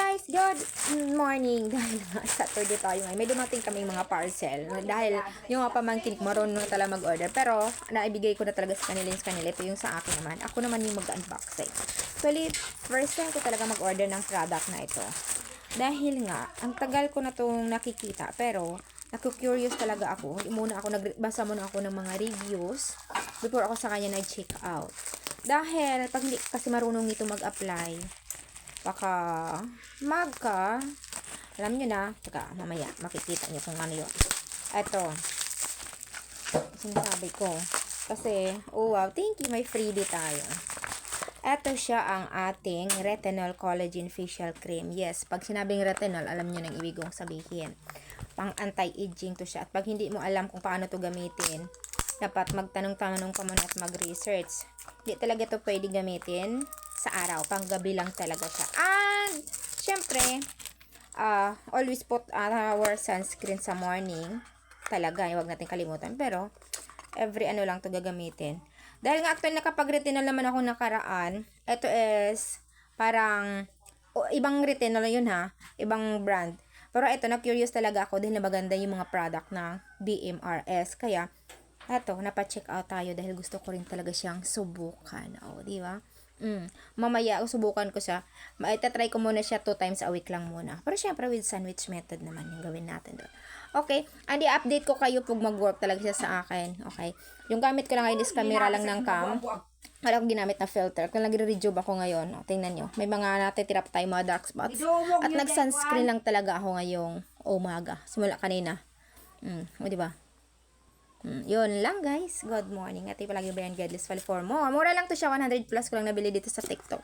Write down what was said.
guys, good morning. Dahil Saturday tayo ngayon, may dumating kaming mga parcel. Dahil yung mga pamangkin ko marunong talaga mag-order. Pero naibigay ko na talaga sa kanila Ito yung sa akin naman. Ako naman yung mag-unboxing. Actually, first time ko talaga mag-order ng product na ito. Dahil nga, ang tagal ko na itong nakikita. Pero, naku-curious talaga ako. Nagbasa muna ako ng mga reviews before ako sa kanya nag-check out. Dahil, pag hindi kasi marunong nito mag-apply, baka alam nyo na, mamaya makikita nyo kung ano yun. Ito sinasabi ko kasi, oh wow, thank you, may freebie tayo. Ito siya ang ating retinol collagen facial cream. Yes, pag sinabing retinol, alam nyo nang ibig kong sabihin, pang anti-aging to siya. At pag hindi mo alam kung paano to gamitin, dapat magtanong-tanong ka muna at mag-research. Hindi talaga to pwede gamitin sa araw, pang gabi lang talaga siya. And syempre, always put our sunscreen sa morning. Talaga, huwag natin kalimutan. Pero every ano lang to gagamitin. Dahil nga actually nakapag-retinol naman ako nakaraan. Ito is parang ibang retinol yun ha, ibang brand. Pero ito, na-curious talaga ako dahil na maganda yung mga product ng BMRS. Kaya eto, napa-check out tayo dahil gusto ko rin talaga siyang subukan. O, di ba? Mamaya, subukan ko siya. Itatry ko muna siya 2 times a week lang muna. Pero syempre, with sandwich method naman yung gawin natin doon. Okay, andi update ko kayo pag mag-work talaga siya sa akin. Okay, yung gamit ko lang ngayon is camera lang ng cam. Wala akong ginamit na filter. Kung nagre-rejuve ako ngayon, tingnan nyo. May mga natitira pa tayo mga dark spots. At nag-sunscreen lang talaga ako ngayong umaga. Simula kanina. O, diba? Yun lang guys. Good morning. At palagi ba yan, Godless Fall for more. Mura lang to siya. 100 plus ko lang nabili dito sa TikTok.